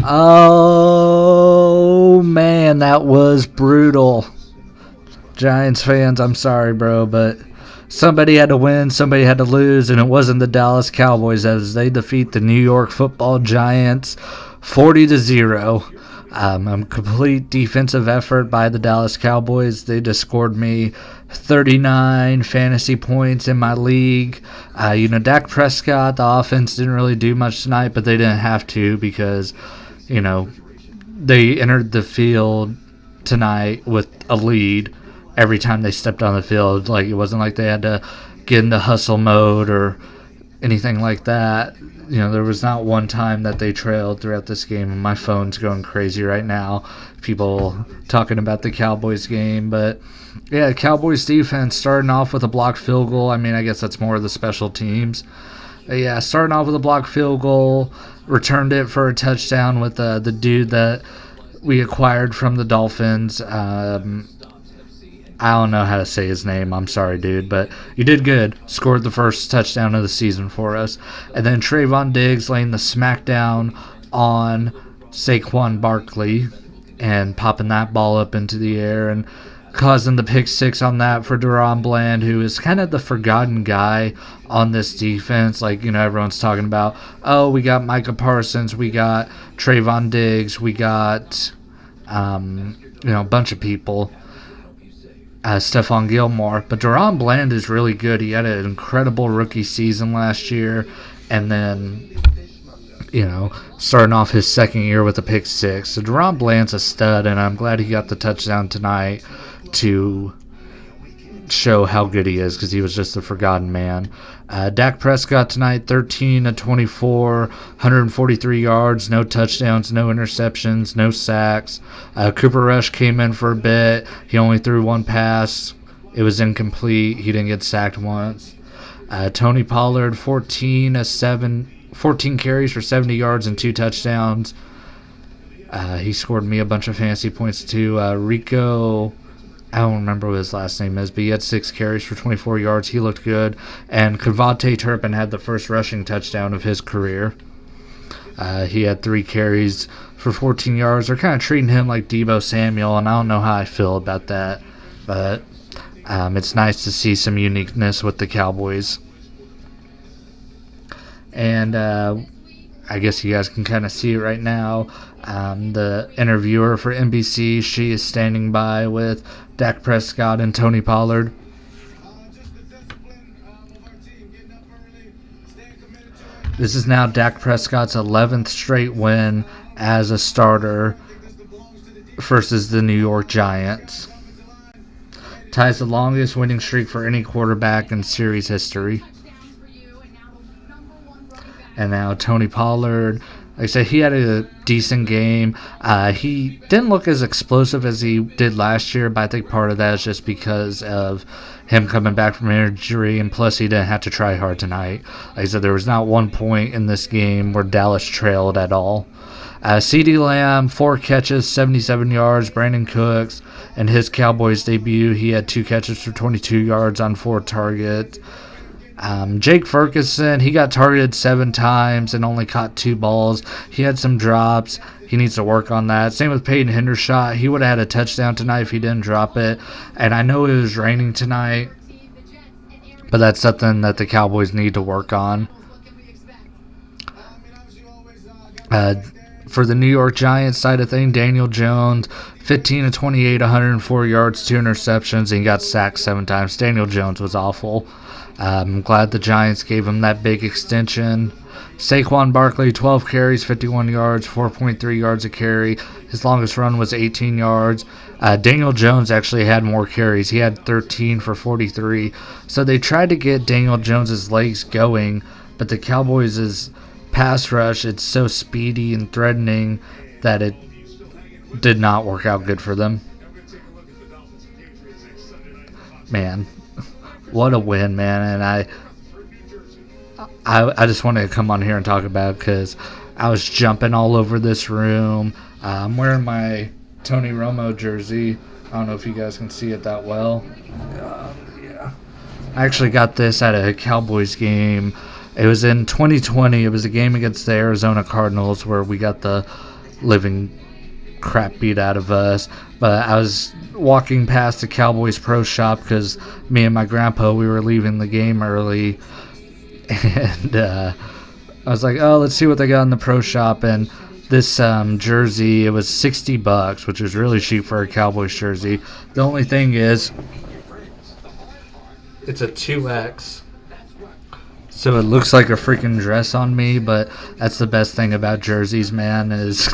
Oh, man, that was brutal. Giants fans, I'm sorry, bro, but somebody had to win, somebody had to lose, and it wasn't the Dallas Cowboys as they defeat the New York Football Giants 40-0. A complete defensive effort by the Dallas Cowboys. They just scored me 39 fantasy points in my league. Dak Prescott, the offense didn't really do much tonight, but they didn't have to because, they entered the field tonight with a lead every time they stepped on the field. Like, it wasn't like they had to get into hustle mode or anything like that. There was not one time that they trailed throughout this game, and my phone's going crazy right now. People talking about the Cowboys game, but yeah, Cowboys defense starting off with a blocked field goal. I mean, I guess that's more of the special teams. Yeah, starting off with a blocked field goal, returned it for a touchdown with the dude that we acquired from the Dolphins. I don't know how to say his name. I'm sorry, dude, but you did good. Scored the first touchdown of the season for us. And then Trayvon Diggs laying the smackdown on Saquon Barkley and popping that ball up into the air and causing the pick six on that for Deron Bland, who is kind of the forgotten guy on this defense. Like, everyone's talking about, oh, we got Micah Parsons, we got Trayvon Diggs, we got, a bunch of people. Stephon Gilmore, but Deron Bland is really good. He had an incredible rookie season last year, and then, starting off his second year with a pick six. So Deron Bland's a stud, and I'm glad he got the touchdown tonight to show how good he is because he was just a forgotten man. Dak Prescott tonight, 13-24, 143 yards, no touchdowns, no interceptions, no sacks. Cooper Rush came in for a bit. He only threw one pass. It was incomplete. He didn't get sacked once. Tony Pollard, 14 carries for 70 yards and 2 touchdowns. He scored me a bunch of fantasy points too. Rico, I don't remember what his last name is, but he had 6 carries for 24 yards. He looked good. And Kavontae Turpin had the first rushing touchdown of his career. He had 3 carries for 14 yards. They're kind of treating him like Deebo Samuel, and I don't know how I feel about that. But it's nice to see some uniqueness with the Cowboys. And I guess you guys can kind of see it right now. The interviewer for NBC, she is standing by with Dak Prescott and Tony Pollard. This is now Dak Prescott's 11th straight win as a starter versus the New York Giants. Ties the longest winning streak for any quarterback in series history. And now Tony Pollard, like I said, he had a decent game. He didn't look as explosive as he did last year, but I think part of that is just because of him coming back from injury, and plus he didn't have to try hard tonight. Like I said, there was not one point in this game where Dallas trailed at all. CeeDee Lamb, 4 catches, 77 yards. Brandon Cooks, in his Cowboys debut, he had 2 catches for 22 yards on 4 targets. Jake Ferguson, he got targeted 7 times and only caught 2 balls. He had some drops. He needs to work on that. Same with Peyton Hendershot. He would have had a touchdown tonight if he didn't drop it. And I know it was raining tonight, but that's something that the Cowboys need to work on. For the New York Giants side of things, Daniel Jones, 15-28, 104 yards, 2 interceptions, and he got sacked 7 times. Daniel Jones was awful. I'm glad the Giants gave him that big extension. Saquon Barkley, 12 carries, 51 yards, 4.3 yards a carry. His longest run was 18 yards. Daniel Jones actually had more carries. He had 13 for 43. So they tried to get Daniel Jones's legs going, but the Cowboys' pass rush, it's so speedy and threatening that it did not work out good for them. Man, what a win, man. And I just wanted to come on here and talk about it because I was jumping all over this room. I'm wearing my Tony Romo jersey. I don't know if you guys can see it that well. Yeah. I actually got this at a Cowboys game. It was in 2020. It was a game against the Arizona Cardinals where we got the living crap beat out of us. But I was walking past the Cowboys Pro Shop because me and my grandpa, we were leaving the game early. And I was like, oh, let's see what they got in the Pro Shop. And this jersey, it was $60, which is really cheap for a Cowboys jersey. The only thing is, it's a 2X. So it looks like a freaking dress on me, but that's the best thing about jerseys, man, is,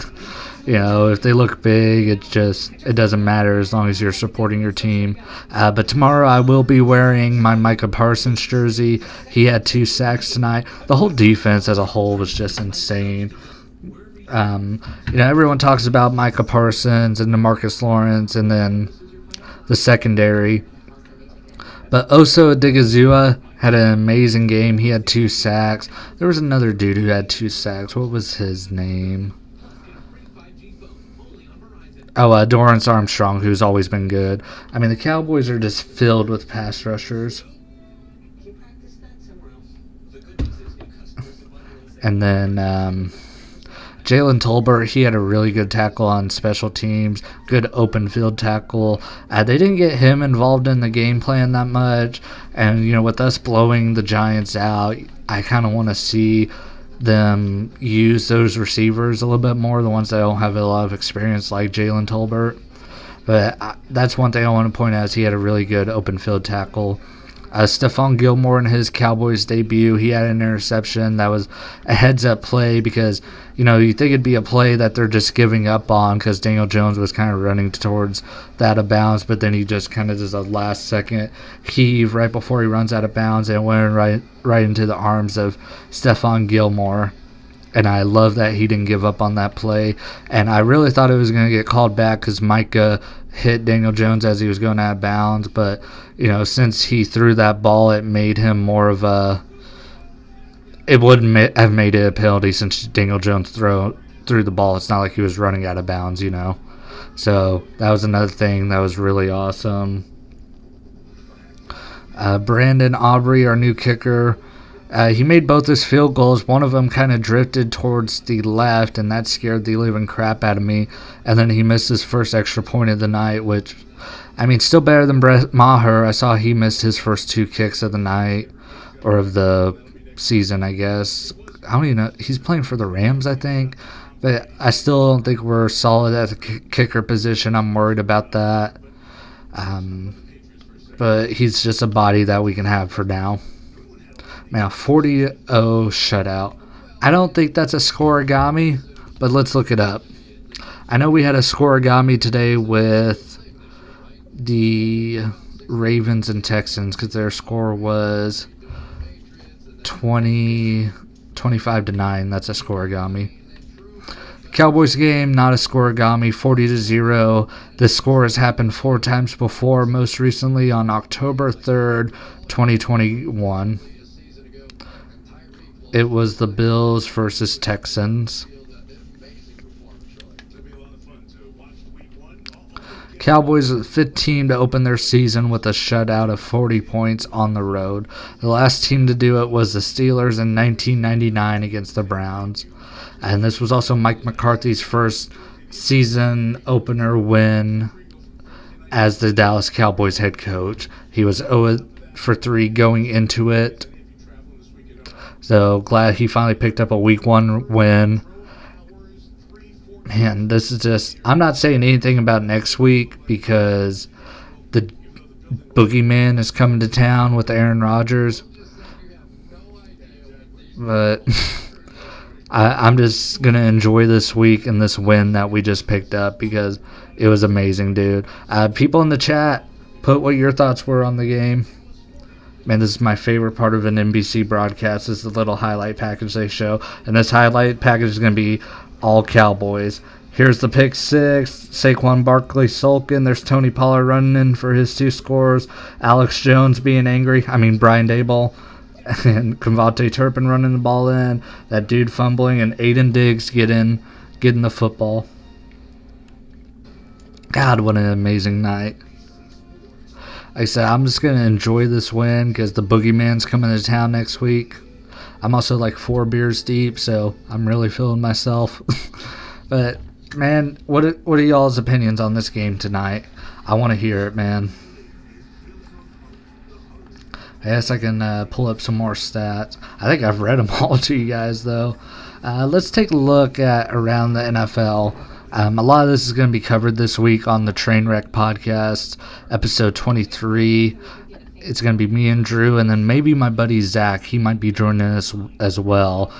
if they look big, it doesn't matter as long as you're supporting your team. But tomorrow I will be wearing my Micah Parsons jersey. He had 2 sacks tonight. The whole defense as a whole was just insane. Everyone talks about Micah Parsons and DeMarcus Lawrence and then the secondary. But Oso Odigizua had an amazing game. He had 2 sacks. There was another dude who had 2 sacks. What was his name? Oh, Dorrance Armstrong, who's always been good. I mean, the Cowboys are just filled with pass rushers. And then Jalen Tolbert, he had a really good tackle on special teams, good open field tackle. They didn't get him involved in the game plan that much. And, with us blowing the Giants out, I kind of want to see them use those receivers a little bit more, the ones that don't have a lot of experience like Jalen Tolbert. But that's one thing I want to point out is he had a really good open field tackle. Stephon Gilmore in his Cowboys debut, he had an interception that was a heads-up play because, you think it'd be a play that they're just giving up on because Daniel Jones was kind of running towards that out of bounds, but then he just kind of does a last-second heave right before he runs out of bounds and went right into the arms of Stephon Gilmore. And I love that he didn't give up on that play. And I really thought it was going to get called back because Micah hit Daniel Jones as he was going out of bounds. But, since he threw that ball, it made him more of a... It wouldn't have made it a penalty since Daniel Jones threw the ball. It's not like he was running out of bounds, So that was another thing that was really awesome. Brandon Aubrey, our new kicker... he made both his field goals. One of them kind of drifted towards the left, and that scared the living crap out of me. And then he missed his first extra point of the night, which, still better than Brett Maher. I saw he missed his first 2 kicks of the night, or of the season, I guess. I don't even know. He's playing for the Rams, I think. But I still don't think we're solid at the kicker position. I'm worried about that. But he's just a body that we can have for now. Man, 40-0 shutout. I don't think that's a scoregami, but let's look it up. I know we had a scoregami today with the Ravens and Texans because their score was 25-9. That's a scoregami. Cowboys game, not a scoregami, 40-0. This score has happened 4 times before, most recently on October 3rd, 2021. It was the Bills versus Texans. Cowboys are the 5th team to open their season with a shutout of 40 points on the road. The last team to do it was the Steelers in 1999 against the Browns. And this was also Mike McCarthy's first season opener win as the Dallas Cowboys head coach. He was 0-3 going into it. So glad he finally picked up a week 1 win. Man, this is just... I'm not saying anything about next week because the boogeyman is coming to town with Aaron Rodgers. But I'm just going to enjoy this week and this win that we just picked up because it was amazing, dude. People in the chat, put what your thoughts were on the game. Man, this is my favorite part of an NBC broadcast is the little highlight package they show. And this highlight package is going to be all Cowboys. Here's the pick 6. Saquon Barkley sulking. There's Tony Pollard running in for his 2 scores. Alex Jones being angry. Brian Daboll. And Convante Turpin running the ball in. That dude fumbling. And Aiden Diggs getting the football. God, what an amazing night. Like I said, I'm just going to enjoy this win because the boogeyman's coming to town next week. I'm also like 4 beers deep, so I'm really feeling myself. But Man, what are y'all's opinions on this game tonight? I want to hear it, man. I guess I can pull up some more stats. I think I've read them all to you guys, though. Let's take a look at around the NFL. A lot of this is going to be covered this week on the Trainwreck podcast, episode 23. It's going to be me and Drew, and then maybe my buddy Zach. He might be joining us as well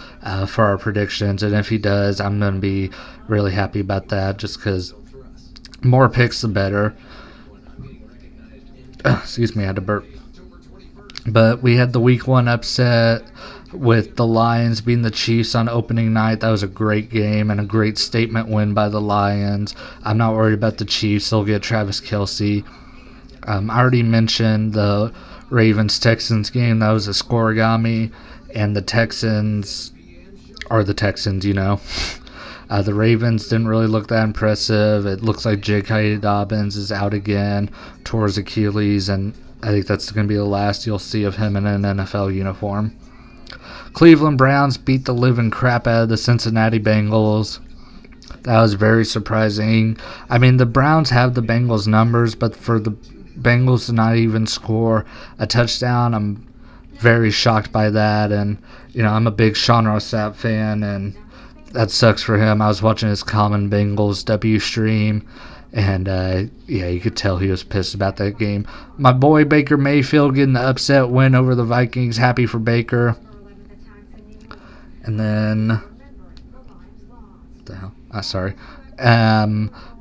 for our predictions. And if he does, I'm going to be really happy about that just because more picks, the better. Excuse me, I had to burp. But we had the week 1 upset with the Lions beating the Chiefs on opening night. That was a great game and a great statement win by the Lions. I'm not worried about the Chiefs. They'll get Travis Kelce. I already mentioned the Ravens-Texans game. That was a scoregami, and the Texans are the Texans, you know. The Ravens didn't really look that impressive. It looks like J.K. Dobbins is out again, tore his Achilles, and I think that's going to be the last you'll see of him in an NFL uniform. Cleveland Browns beat the living crap out of the Cincinnati Bengals. That was very surprising. I mean, the Browns have the Bengals numbers, but for the Bengals to not even score a touchdown, I'm very shocked by that. And, you know, I'm a big Sean Rossap fan, and that sucks for him. I was watching his Common Bengals W stream, and, yeah, you could tell he was pissed about that game. My boy Baker Mayfield getting the upset win over the Vikings. Happy for Baker. And then, what the hell? Sorry.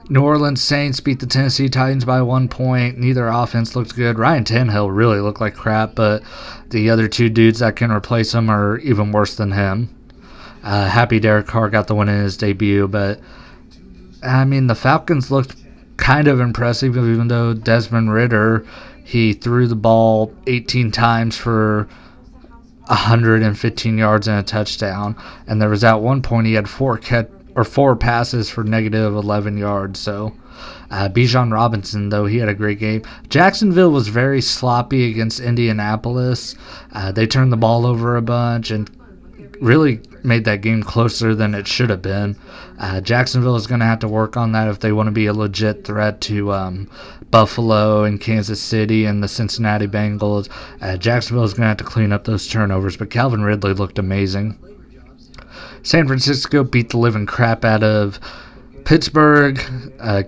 New Orleans Saints beat the Tennessee Titans by 1 point. Neither offense looked good. Ryan Tannehill really looked like crap, but the other two dudes that can replace him are even worse than him. Happy Derek Carr got the win in his debut, but, I mean, the Falcons looked kind of impressive, even though Desmond Ridder, he threw the ball 18 times for 115 yards and a touchdown, and there was at one point he had four passes for negative 11 yards. So Bijan Robinson, though, he had a great game. Jacksonville was very sloppy against Indianapolis. They turned the ball over a bunch and really made that game closer than it should have been. Jacksonville is going to have to work on that if they want to be a legit threat to Buffalo and Kansas City and the Cincinnati Bengals. Jacksonville is going to have to clean up those turnovers, but Calvin Ridley looked amazing. San Francisco beat the living crap out of Pittsburgh.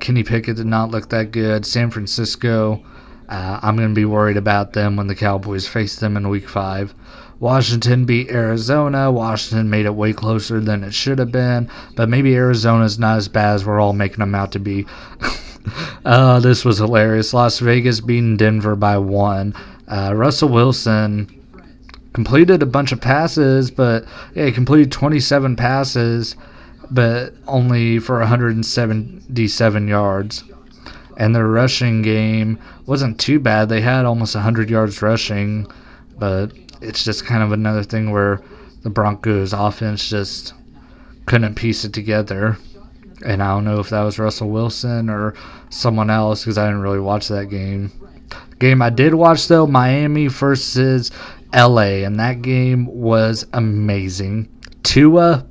Kenny Pickett did not look that good. San Francisco, I'm going to be worried about them when the Cowboys face them in Week 5. Washington beat Arizona. Washington made it way closer than it should have been, but maybe Arizona's not as bad as we're all making them out to be. This was hilarious. Las Vegas beating Denver by 1. Russell Wilson completed a bunch of passes, but yeah, he completed 27 passes, but only for 177 yards. And their rushing game wasn't too bad. They had almost 100 yards rushing, but it's just kind of another thing where the Broncos offense just couldn't piece it together. And I don't know if that was Russell Wilson or someone else because I didn't really watch that game. The game I did watch, though, Miami versus LA, and that game was amazing. Tua,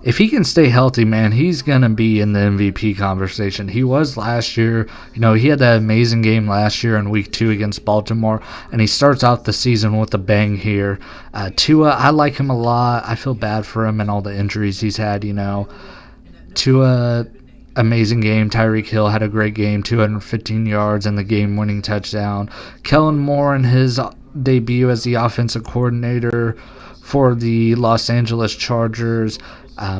if he can stay healthy, man, he's going to be in the MVP conversation. He was last year. You know, he had that amazing game last year in Week 2 against Baltimore, and he starts off the season with a bang here. Tua, I like him a lot. I feel bad for him and all the injuries he's had, you know. Tua, amazing game. Tyreek Hill had a great game, 215 yards and the game-winning touchdown. Kellen Moore in his debut as the offensive coordinator for the Los Angeles Chargers.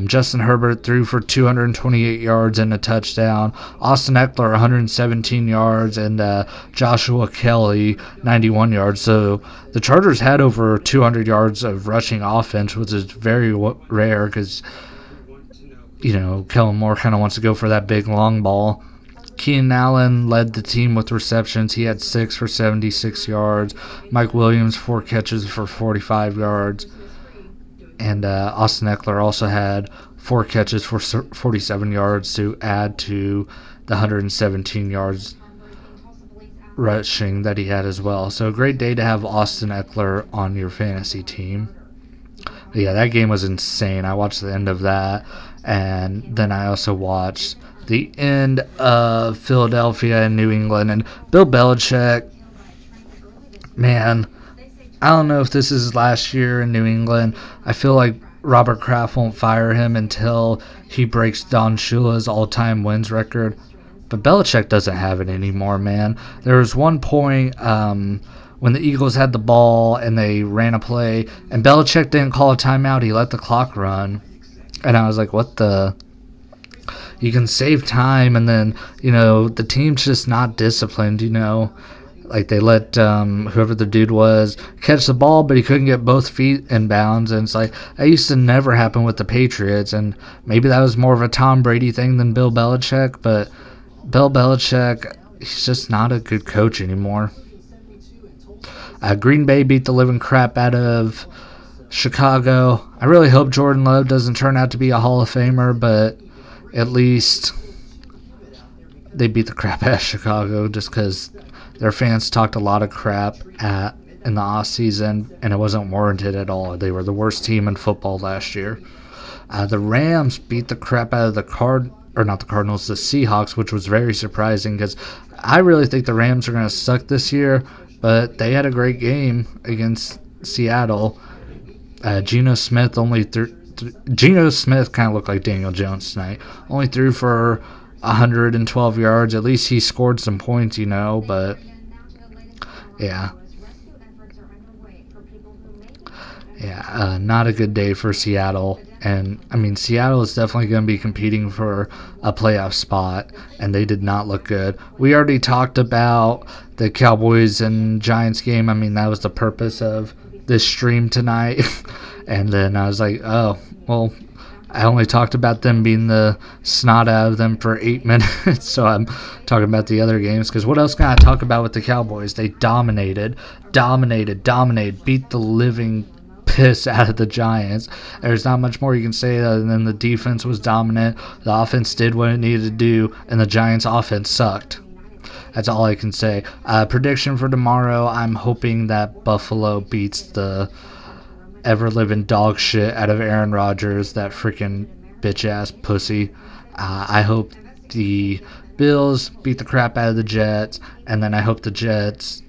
Justin Herbert threw for 228 yards and a touchdown. Austin Eckler, 117 yards, and Joshua Kelly, 91 yards. So the Chargers had over 200 yards of rushing offense, which is very rare because, you know, Kellen Moore kind of wants to go for that big long ball. Keenan Allen led the team with receptions. He had 6 for 76 yards. Mike Williams, 4 catches for 45 yards. And Austin Eckler also had 4 catches for 47 yards to add to the 117 yards rushing that he had as well. So a great day to have Austin Eckler on your fantasy team. But yeah, that game was insane. I watched the end of that. And then I also watched the end of Philadelphia and New England. And Bill Belichick, man, I don't know if this is his last year in New England. I feel like Robert Kraft won't fire him until he breaks Don Shula's all-time wins record. But Belichick doesn't have it anymore, man. There was one point when the Eagles had the ball and they ran a play, and Belichick didn't call a timeout. He let the clock run. And I was like, what the? You can save time, and then, the team's just not disciplined, Like, they let whoever the dude was catch the ball, but he couldn't get both feet in bounds. And it's like, that used to never happen with the Patriots. And maybe that was more of a Tom Brady thing than Bill Belichick. But Bill Belichick, he's just not a good coach anymore. Green Bay beat the living crap out of Chicago. I really hope Jordan Love doesn't turn out to be a Hall of Famer, but at least they beat the crap out of Chicago just because their fans talked a lot of crap in the offseason, and it wasn't warranted at all. They were the worst team in football last year. The Rams beat the crap out of the Seahawks, which was very surprising because I really think the Rams are going to suck this year, but they had a great game against Seattle. Geno Smith Geno Smith kind of looked like Daniel Jones tonight. Only threw for 112 yards. At least he scored some points, but yeah. Yeah, not a good day for Seattle. And, Seattle is definitely going to be competing for a playoff spot, and they did not look good. We already talked about the Cowboys and Giants game. That was the purpose of this stream tonight. And then I was like, oh, well, I only talked about them being the snot out of them for 8 minutes, so I'm talking about the other games, because what else can I talk about with the Cowboys? They dominated, beat the living piss out of the Giants. There's not much more you can say other than the defense was dominant, the offense did what it needed to do, and the Giants' offense sucked. That's all I can say. Prediction for tomorrow, I'm hoping that Buffalo beats the ever-living dog shit out of Aaron Rodgers, that freaking bitch-ass pussy. I hope the Bills beat the crap out of the Jets, and then I hope the Jets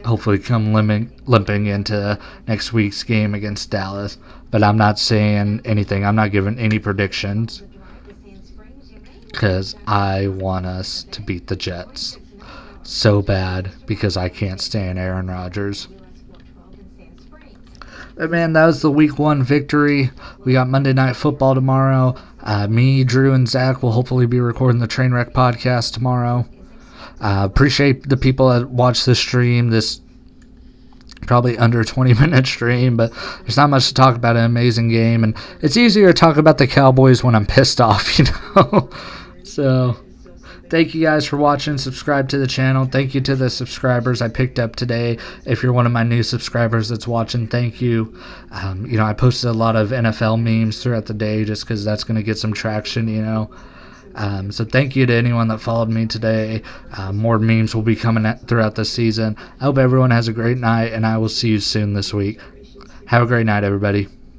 hopefully come limping into next week's game against Dallas. But I'm not saying anything. I'm not giving any predictions because I want us to beat the Jets so bad because I can't stand Aaron Rodgers. But man, that was the Week 1 victory. We got Monday Night Football tomorrow. Me, Drew, and Zach will hopefully be recording the Trainwreck podcast tomorrow. Appreciate the people that watch this stream, this probably under 20-minute stream, but there's not much to talk about. An amazing game, and it's easier to talk about the Cowboys when I'm pissed off, So, thank you guys for watching. Subscribe to the channel. Thank you to the subscribers I picked up today. If you're one of my new subscribers that's watching, thank you. I posted a lot of NFL memes throughout the day just because that's going to get some traction, So thank you to anyone that followed me today. More memes will be coming throughout the season. I hope everyone has a great night, and I will see you soon this week. Have a great night, everybody.